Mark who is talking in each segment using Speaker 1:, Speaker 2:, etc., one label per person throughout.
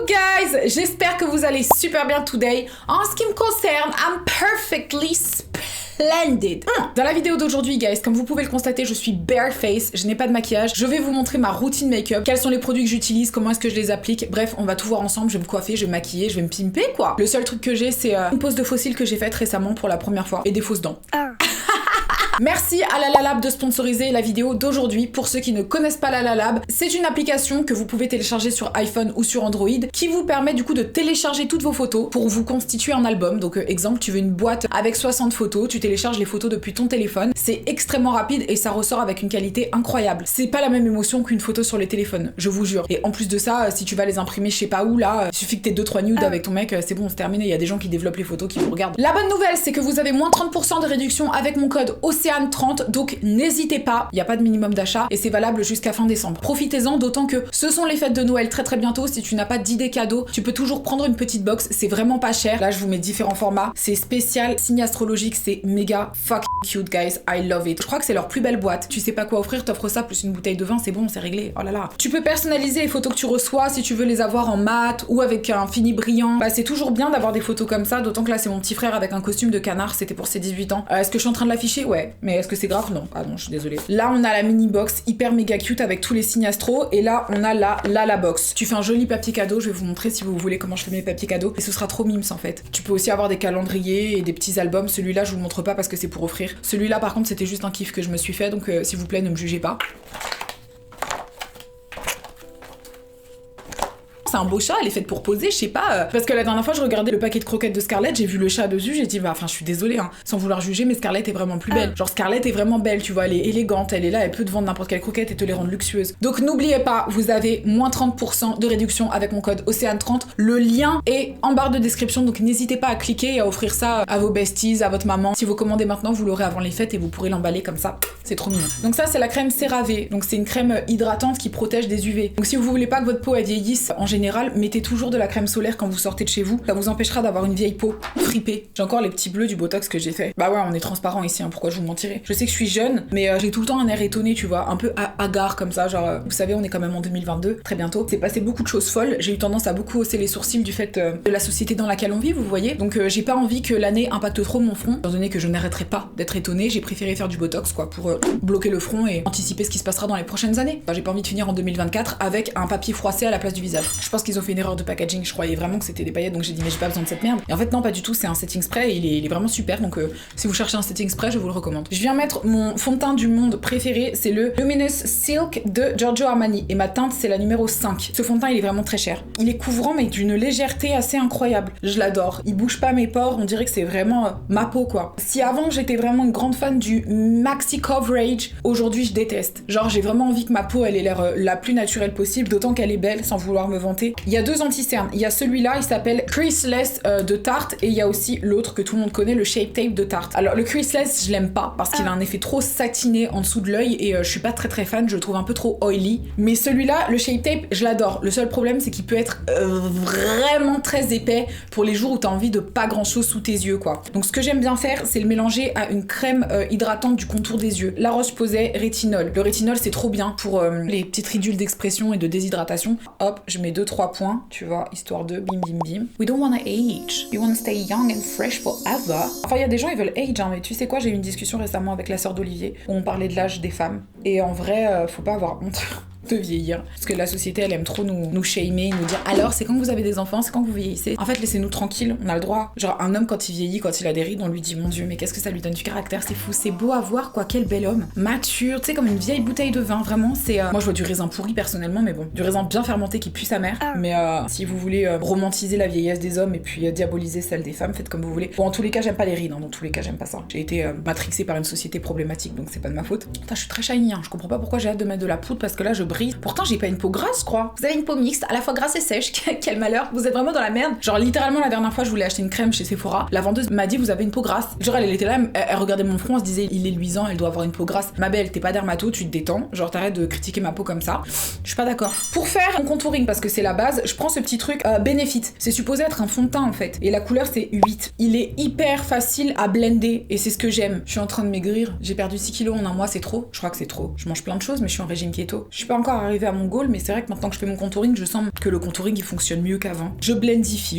Speaker 1: guys, j'espère que vous allez super bien today. En ce qui me concerne, I'm perfectly splendid. Dans la vidéo d'aujourd'hui, guys, comme vous pouvez le constater, je suis bareface, je n'ai pas de maquillage. Je vais vous montrer ma routine make-up, quels sont les produits que j'utilise, comment est-ce que je les applique. Bref, on va tout voir ensemble, je vais me coiffer, je vais me maquiller, je vais me pimper quoi. Le seul truc que j'ai, c'est une pose de fossile que j'ai faite récemment pour la première fois et des fausses dents. Merci à LaLaLab de sponsoriser la vidéo d'aujourd'hui. Pour ceux qui ne connaissent pas LaLaLab, c'est une application que vous pouvez télécharger sur iPhone ou sur Android qui vous permet du coup de télécharger toutes vos photos pour vous constituer un album. Donc exemple, tu veux une boîte avec 60 photos, tu télécharges les photos depuis ton téléphone. C'est extrêmement rapide et ça ressort avec une qualité incroyable. C'est pas la même émotion qu'une photo sur les téléphones, je vous jure. Et en plus de ça, si tu vas les imprimer je sais pas où là, il suffit que t'aies 2-3 nudes avec ton mec, c'est bon, c'est terminé. Il y a des gens qui développent les photos, qui vous regardent. La bonne nouvelle, c'est que vous avez moins 30% de réduction avec mon code OCEANE30, donc n'hésitez pas, il n'y a pas de minimum d'achat et c'est valable jusqu'à fin décembre. Profitez-en, d'autant que ce sont les fêtes de Noël très bientôt. Si tu n'as pas d'idée cadeau, tu peux toujours prendre une petite box, c'est vraiment pas cher. Là je vous mets différents formats, c'est spécial, signe astrologique, c'est méga fucking cute guys, I love it. Je crois que c'est leur plus belle boîte, tu sais pas quoi offrir, t'offres ça plus une bouteille de vin, c'est bon, c'est réglé, oh là là. Tu peux personnaliser les photos que tu reçois si tu veux les avoir en mat ou avec un fini brillant. Bah c'est toujours bien d'avoir des photos comme ça, d'autant que là c'est mon petit frère avec un costume de canard, c'était pour ses 18 ans. Est-ce que je suis en train de l'afficher? Ouais, mais est-ce que c'est grave? Non. Ah non, je suis désolée. Là, on a la mini box hyper méga cute avec tous les signes astro. Et là, on a la box. Tu fais un joli papier cadeau. Je vais vous montrer si vous voulez comment je fais mes papiers cadeaux. Et ce sera trop mimes en fait. Tu peux aussi avoir des calendriers et des petits albums. Celui-là, je vous le montre pas parce que c'est pour offrir. Celui-là, par contre, c'était juste un kiff que je me suis fait. Donc, s'il vous plaît, ne me jugez pas. C'est un beau chat, elle est faite pour poser, je sais pas. Parce que la dernière fois, je regardais le paquet de croquettes de Scarlett, j'ai vu le chat dessus, j'ai dit, bah, enfin, je suis désolée, hein, sans vouloir juger, mais Scarlett est vraiment plus belle. Genre, Scarlett est vraiment belle, tu vois, elle est élégante, elle est là, elle peut te vendre n'importe quelle croquette et te les rendre luxueuses. Donc, n'oubliez pas, vous avez moins 30% de réduction avec mon code OCEANE30. Le lien est en barre de description, donc n'hésitez pas à cliquer et à offrir ça à vos besties, à votre maman. Si vous commandez maintenant, vous l'aurez avant les fêtes et vous pourrez l'emballer comme ça. C'est trop mignon. Donc, ça, c'est la crème CeraVe. Donc, c'est une crème hydratante qui protège des UV. Donc, si vous voulez pas que votre peau elle vieillisse, en général, mettez toujours de la crème solaire quand vous sortez de chez vous, ça vous empêchera d'avoir une vieille peau fripée. J'ai encore les petits bleus du botox que j'ai fait. Bah ouais, on est transparent ici, hein, pourquoi je vous mentirais. Je sais que je suis jeune, mais j'ai tout le temps un air étonné, tu vois, un peu hagard comme ça, genre, vous savez, on est quand même en 2022, très bientôt. C'est passé beaucoup de choses folles, j'ai eu tendance à beaucoup hausser les sourcils du fait de la société dans laquelle on vit, vous voyez. Donc j'ai pas envie que l'année impacte trop mon front, étant donné que je n'arrêterai pas d'être étonnée, j'ai préféré faire du botox, quoi, pour bloquer le front et anticiper ce qui se passera dans les prochaines années. Bah, j'ai pas envie de finir en 2024 avec un papier froissé à la place du visage. Je pense qu'ils ont fait une erreur de packaging, je croyais vraiment que c'était des paillettes, donc j'ai dit mais j'ai pas besoin de cette merde. Et en fait non, pas du tout, c'est un setting spray et il est vraiment super, donc si vous cherchez un setting spray, je vous le recommande. Je viens mettre mon fond de teint du monde préféré, c'est le Luminous Silk de Giorgio Armani et ma teinte c'est la numéro 5. Ce fond de teint il est vraiment très cher. Il est couvrant mais d'une légèreté assez incroyable. Je l'adore. Il bouge pas mes pores, on dirait que c'est vraiment ma peau quoi. Si avant j'étais vraiment une grande fan du maxi coverage, aujourd'hui je déteste. Genre j'ai vraiment envie que ma peau elle ait l'air la plus naturelle possible, d'autant qu'elle est belle sans vouloir me vanter. Il y a deux anti-cernes. Il y a celui-là, il s'appelle Creaseless de Tarte et il y a aussi l'autre que tout le monde connaît, le Shape Tape de Tarte. Alors le Creaseless, je l'aime pas parce qu'il a un effet trop satiné en dessous de l'œil et je suis pas très fan, je le trouve un peu trop oily. Mais celui-là, le Shape Tape, je l'adore. Le seul problème, c'est qu'il peut être vraiment très épais pour les jours où t'as envie de pas grand-chose sous tes yeux, quoi. Donc ce que j'aime bien faire, c'est le mélanger à une crème hydratante du contour des yeux. La Roche-Posay rétinol. Le rétinol, c'est trop bien pour les petites ridules d'expression et de déshydratation. Hop, je mets 2-3 points, tu vois, histoire de bim bim bim. We don't wanna age. You wanna stay young and fresh forever. Enfin, il y a des gens, ils veulent age, hein, mais tu sais quoi, j'ai eu une discussion récemment avec la sœur d'Olivier où on parlait de l'âge des femmes. Et en vrai, faut pas avoir honte de vieillir. Parce que la société, elle aime trop nous shamer, nous dire alors c'est quand vous avez des enfants, c'est quand vous vieillissez. En fait, laissez-nous tranquilles, on a le droit. Genre, un homme, quand il vieillit, quand il a des rides, on lui dit mon Dieu, mais qu'est-ce que ça lui donne du caractère, c'est fou, c'est beau à voir, quoi, quel bel homme. Mature, tu sais, comme une vieille bouteille de vin, vraiment, c'est. Moi, je vois du raisin pourri personnellement, mais bon, du raisin bien fermenté qui pue sa mère. Mais si vous voulez romantiser la vieillesse des hommes et puis diaboliser celle des femmes, faites comme vous voulez. Bon, en tous les cas, j'aime pas les rides, hein, dans tous les cas, j'aime pas ça. J'ai été matrixée par une société problématique, donc c'est pas de ma faute. Putain, je suis très shiny, hein. Je comprends pas pourquoi j'ai hâte de mettre de la poudre parce que là, je brise. Pourtant, j'ai pas une peau grasse, je crois. Vous avez une peau mixte, à la fois grasse et sèche. Quel malheur. Vous êtes vraiment dans la merde. Genre, littéralement, la dernière fois, je voulais acheter une crème chez Sephora. La vendeuse m'a dit, vous avez une peau grasse. Genre, elle était là, elle regardait mon front, elle se disait, il est luisant, elle doit avoir une peau grasse. Ma belle, t'es pas dermato, tu te détends. Genre, t'arrêtes de critiquer ma peau comme ça. Je suis pas d'accord. Pour faire mon contouring, parce que c'est la base, je prends ce petit truc Benefit. C'est supposé être un fond de teint, en fait. Et la couleur, c'est 8. Il est hyper facile à blender. Et c'est ce que j'aime. Je suis en train de maigrir. J'ai perdu 6 kilos en un mois, c'est trop. Je crois que c'est trop. Je mange plein de choses, mais je suis en régime keto. Je suis pas encore arrivé à mon goal, mais c'est vrai que maintenant que je fais mon contouring, je sens que le contouring il fonctionne mieux qu'avant. Je blendifie.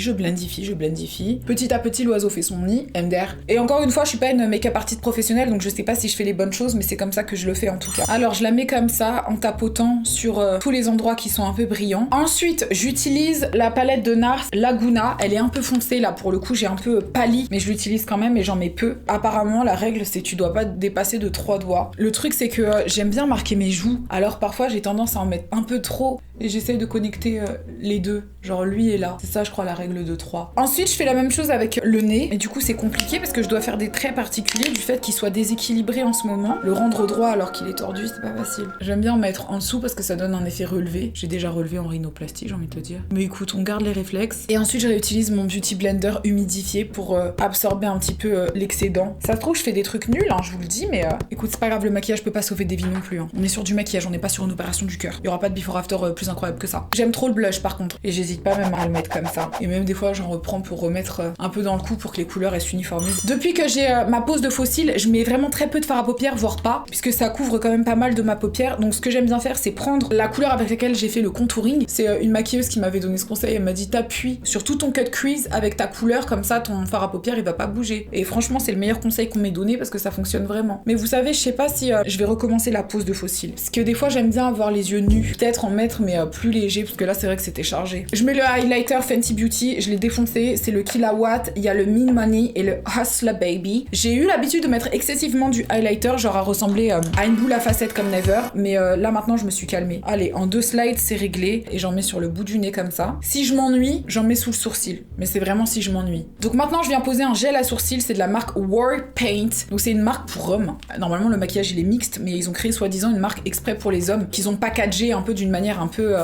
Speaker 1: Petit à petit, l'oiseau fait son nid, MDR. Et encore une fois, je suis pas une make-up artiste professionnelle, donc je sais pas si je fais les bonnes choses, mais c'est comme ça que je le fais en tout cas. Alors je la mets comme ça, en tapotant sur tous les endroits qui sont un peu brillants. Ensuite, j'utilise la palette de NARS Laguna. Elle est un peu foncée là, pour le coup, j'ai un peu pâli, mais je l'utilise quand même et j'en mets peu. Apparemment, la règle, c'est tu dois pas dépasser de 3 doigts. Le truc, c'est que j'aime bien marquer mes joues, alors parfois j'ai tendance à en mettre un peu trop et j'essaye de connecter les deux. Genre lui est là. C'est ça, je crois, la règle de 3. Ensuite, je fais la même chose avec le nez. Et du coup, c'est compliqué parce que je dois faire des traits particuliers du fait qu'il soit déséquilibré en ce moment. Le rendre droit alors qu'il est tordu, c'est pas facile. J'aime bien en mettre en dessous parce que ça donne un effet relevé. J'ai déjà relevé en rhinoplastie, j'ai envie de te dire. Mais écoute, on garde les réflexes. Et ensuite, je réutilise mon Beauty Blender humidifié pour absorber un petit peu l'excédent. Ça se trouve, je fais des trucs nuls, hein, je vous le dis, mais écoute, c'est pas grave, le maquillage peut pas sauver des vies non plus. Hein. On est sur du maquillage, on n'est pas sur une opération du cœur. Il y aura pas de before after plus incroyable que ça. J'aime trop le blush par contre, et j'hésite pas même à le mettre comme ça. Et même des fois, j'en reprends pour remettre un peu dans le cou pour que les couleurs elles s'uniformisent. Depuis que j'ai ma pose de faux cils, je mets vraiment très peu de fard à paupières, voire pas, puisque ça couvre quand même pas mal de ma paupière. Donc ce que j'aime bien faire, c'est prendre la couleur avec laquelle j'ai fait le contouring. C'est une maquilleuse qui m'avait donné ce conseil, elle m'a dit t'appuies sur tout ton cut crease avec ta couleur, comme ça ton fard à paupières il va pas bouger. Et franchement, c'est le meilleur conseil qu'on m'ait donné parce que ça fonctionne vraiment. Mais vous savez, je sais pas si je vais recommencer la pose de faux cils. Parce que des fois, j'aime bien avoir les yeux nus. Peut-être en mettre, mais plus léger, parce que là, c'est vrai que c'était chargé. Je mets le highlighter Fenty Beauty, je l'ai défoncé, c'est le Killawatt, il y a le Mean Money et le Hustler Baby. J'ai eu l'habitude de mettre excessivement du highlighter, genre à ressembler à une boule à facettes comme Never, mais là maintenant je me suis calmée. Allez, en 2 slides c'est réglé, et j'en mets sur le bout du nez comme ça. Si je m'ennuie, j'en mets sous le sourcil, mais c'est vraiment si je m'ennuie. Donc maintenant je viens poser un gel à sourcils, c'est de la marque War Paint, donc c'est une marque pour hommes. Normalement le maquillage il est mixte, mais ils ont créé soi-disant une marque exprès pour les hommes, qu'ils ont packagé un peu d'une manière un peu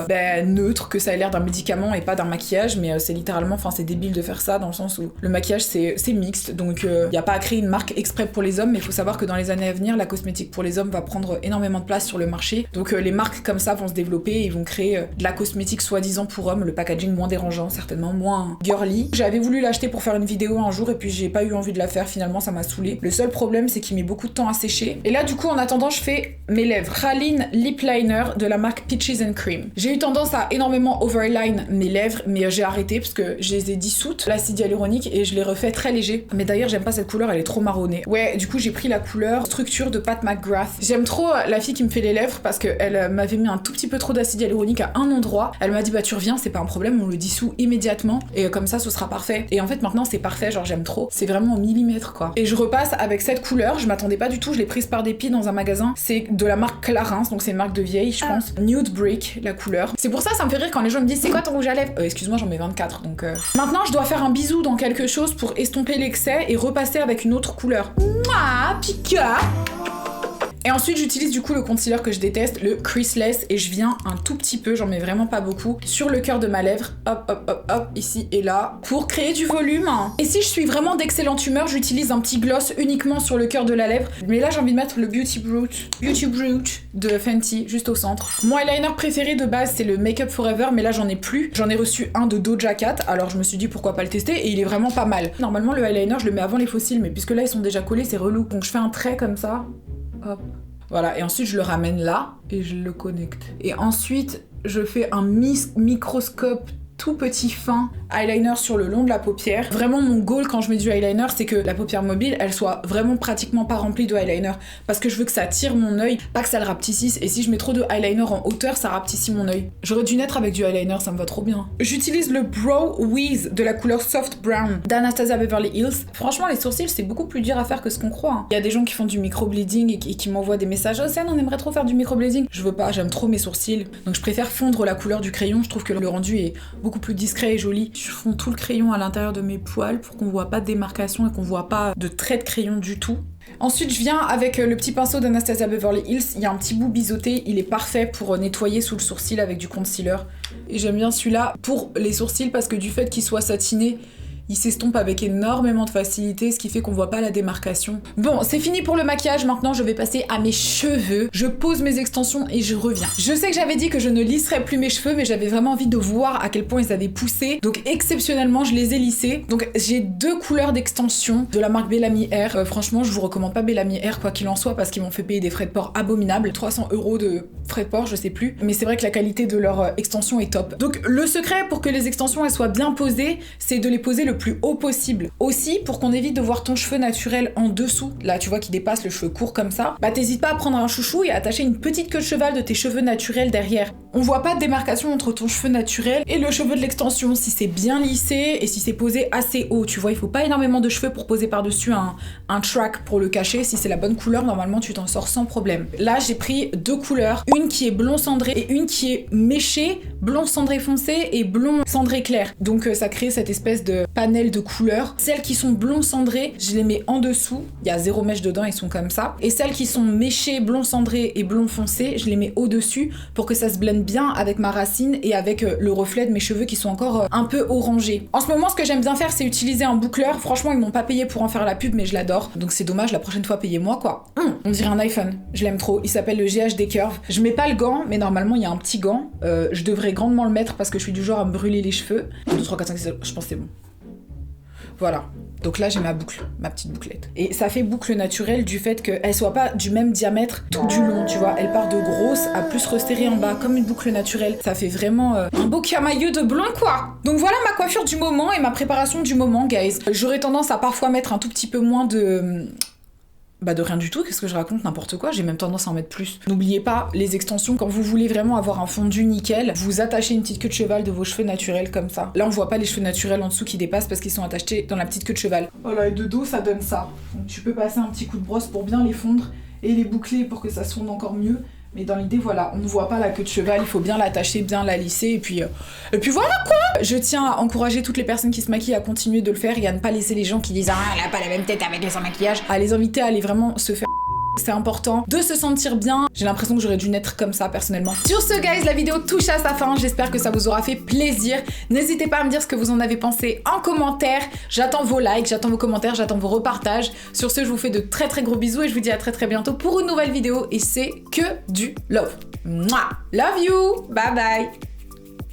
Speaker 1: neutre, que ça ait l'air d'un médicament et pas d'un maquillage, mais c'est littéralement, enfin c'est débile de faire ça dans le sens où le maquillage c'est mixte, donc y a pas à créer une marque exprès pour les hommes, mais il faut savoir que dans les années à venir, la cosmétique pour les hommes va prendre énormément de place sur le marché, donc les marques comme ça vont se développer et ils vont créer de la cosmétique soi-disant pour hommes, le packaging moins dérangeant, certainement moins girly. J'avais voulu l'acheter pour faire une vidéo un jour et puis j'ai pas eu envie de la faire, finalement ça m'a saoulée. Le seul problème c'est qu'il met beaucoup de temps à sécher. Et là du coup en attendant je fais mes lèvres. Praline Lip Liner de la marque Peaches and Cream. J'ai eu tendance à énormément overline mes lèvres, mais j'ai arrêté parce que je les ai dissoutes, l'acide hyaluronique, et je les refais très léger. Mais d'ailleurs j'aime pas cette couleur, elle est trop marronnée. Ouais, du coup j'ai pris la couleur Structure de Pat McGrath. J'aime trop la fille qui me fait les lèvres parce qu'elle m'avait mis un tout petit peu trop d'acide hyaluronique à un endroit. Elle m'a dit bah tu reviens, c'est pas un problème, on le dissout immédiatement et comme ça ce sera parfait. Et en fait maintenant c'est parfait, genre j'aime trop. C'est vraiment au millimètre quoi. Et je repasse avec cette couleur, je m'attendais pas du tout, je l'ai prise par dépit dans un magasin. C'est de la marque Clarins, donc c'est une marque de vieille je pense. Nude Brick, la couleur. C'est pour ça me fait rire quand les gens me disent c'est quoi ton rouge à lèvres excuse-moi j'en mets 24 donc Maintenant je dois faire un bisou dans quelque chose pour estomper l'excès et repasser avec une autre couleur. Mouah, Pika. Et ensuite j'utilise du coup le concealer que je déteste, le Creaseless, et je viens un tout petit peu, j'en mets vraiment pas beaucoup, sur le cœur de ma lèvre, hop hop hop hop, ici et là, pour créer du volume. Et si je suis vraiment d'excellente humeur, j'utilise un petit gloss uniquement sur le cœur de la lèvre. Mais là j'ai envie de mettre le Beauty Brute de Fenty, juste au centre. Mon eyeliner préféré de base c'est le Make Up Forever, mais là j'en ai plus. J'en ai reçu un de Doja Cat, alors je me suis dit pourquoi pas le tester, et il est vraiment pas mal. Normalement le eyeliner je le mets avant les faux cils, mais puisque là ils sont déjà collés c'est relou. Donc je fais un trait comme ça. Hop. Voilà, et ensuite je le ramène là et je le connecte. Et ensuite, je fais un microscope tout petit fin eyeliner sur le long de la paupière. Vraiment mon goal quand je mets du eyeliner, c'est que la paupière mobile, elle soit vraiment pratiquement pas remplie de eyeliner. Parce que je veux que ça tire mon œil, pas que ça le rapetississe. Et si je mets trop de eyeliner en hauteur, ça rapetissit mon œil. J'aurais dû naître avec du eyeliner, ça me va trop bien. J'utilise le Brow Wiz de la couleur Soft Brown d'Anastasia Beverly Hills. Franchement, les sourcils, c'est beaucoup plus dur à faire que ce qu'on croit. Hein. Il y a des gens qui font du microbleeding et qui m'envoient des messages. Oh, Océane, on aimerait trop faire du microbleeding. Je veux pas, j'aime trop mes sourcils. Donc je préfère fondre la couleur du crayon. Je trouve que le rendu est beaucoup plus discret et joli. Je fonds tout le crayon à l'intérieur de mes poils pour qu'on voit pas de démarcation et qu'on voit pas de trait de crayon du tout. Ensuite, je viens avec le petit pinceau d'Anastasia Beverly Hills. Il y a un petit bout biseauté, il est parfait pour nettoyer sous le sourcil avec du concealer. Et j'aime bien celui-là pour les sourcils parce que du fait qu'il soit satiné il s'estompe avec énormément de facilité, ce qui fait qu'on voit pas la démarcation. Bon, c'est fini pour le maquillage, maintenant je vais passer à mes cheveux. Je pose mes extensions et je reviens. Je sais que j'avais dit que je ne lisserais plus mes cheveux, mais j'avais vraiment envie de voir à quel point ils avaient poussé. Donc exceptionnellement, je les ai lissés. Donc j'ai 2 couleurs d'extension de la marque Bellamy Hair. Franchement, je vous recommande pas Bellamy Hair quoi qu'il en soit, parce qu'ils m'ont fait payer des frais de port abominables. 300 € de frais de port, je sais plus. Mais c'est vrai que la qualité de leur extension est top. Donc le secret pour que les extensions elles soient bien posées, c'est de les poser le plus haut possible. Aussi, pour qu'on évite de voir ton cheveu naturel en dessous, là tu vois qui dépasse le cheveu court comme ça, bah t'hésites pas à prendre un chouchou et à attacher une petite queue de cheval de tes cheveux naturels derrière. On voit pas de démarcation entre ton cheveu naturel et le cheveu de l'extension si c'est bien lissé et si c'est posé assez haut, tu vois, il faut pas énormément de cheveux pour poser par-dessus un track pour le cacher. Si c'est la bonne couleur, normalement tu t'en sors sans problème. Là j'ai pris 2 couleurs, une qui est blond cendré et une qui est méchée, blond cendré foncé et blond cendré clair. Donc ça crée cette espèce de panel de couleurs. Celles qui sont blond cendré, je les mets en dessous, il y a 0 mèche dedans, ils sont comme ça. Et celles qui sont méchées, blond cendré et blond foncé, je les mets au-dessus pour que ça se blende bien avec ma racine et avec le reflet de mes cheveux qui sont encore un peu orangés. En ce moment, ce que j'aime bien faire, c'est utiliser un boucleur. Franchement, ils m'ont pas payé pour en faire la pub, mais je l'adore. Donc c'est dommage, la prochaine fois, payez-moi quoi. On dirait un iPhone, je l'aime trop. Il s'appelle le GHD Curve. Je mets pas le gant, mais normalement, il y a un petit gant. Je devrais grandement le mettre parce que je suis du genre à me brûler les cheveux. 1, 2, 3, 4, 5, 6, je pense que c'est bon. Voilà. Donc là, j'ai ma boucle, ma petite bouclette. Et ça fait boucle naturelle du fait qu'elle soit pas du même diamètre tout du long, tu vois. Elle part de grosse à plus resserrée en bas, comme une boucle naturelle. Ça fait vraiment un beau camailleux de blond, quoi. Donc voilà ma coiffure du moment et ma préparation du moment, guys. J'aurais tendance à parfois mettre un tout petit peu moins de rien du tout, qu'est-ce que je raconte, n'importe quoi, j'ai même tendance à en mettre plus. N'oubliez pas, les extensions, quand vous voulez vraiment avoir un fondu nickel, vous attachez une petite queue de cheval de vos cheveux naturels comme ça. Là, on voit pas les cheveux naturels en dessous qui dépassent parce qu'ils sont attachés dans la petite queue de cheval. Voilà, et de dos, ça donne ça. Donc tu peux passer un petit coup de brosse pour bien les fondre et les boucler pour que ça se fonde encore mieux. Mais dans l'idée, voilà, on ne voit pas la queue de cheval, il faut bien l'attacher, bien la lisser, et puis voilà quoi. Je tiens à encourager toutes les personnes qui se maquillent à continuer de le faire et à ne pas laisser les gens qui disent « Ah, elle a pas la même tête avec les sans maquillage », à les inviter à aller vraiment se faire. C'est important de se sentir bien. J'ai l'impression que j'aurais dû naître comme ça personnellement. Sur ce, guys, la vidéo touche à sa fin. J'espère que ça vous aura fait plaisir. N'hésitez pas à me dire ce que vous en avez pensé en commentaire. J'attends vos likes, j'attends vos commentaires, j'attends vos repartages. Sur ce, je vous fais de très très gros bisous et je vous dis à très très bientôt pour une nouvelle vidéo. Et c'est que du love. Mouah. Love you. Bye bye.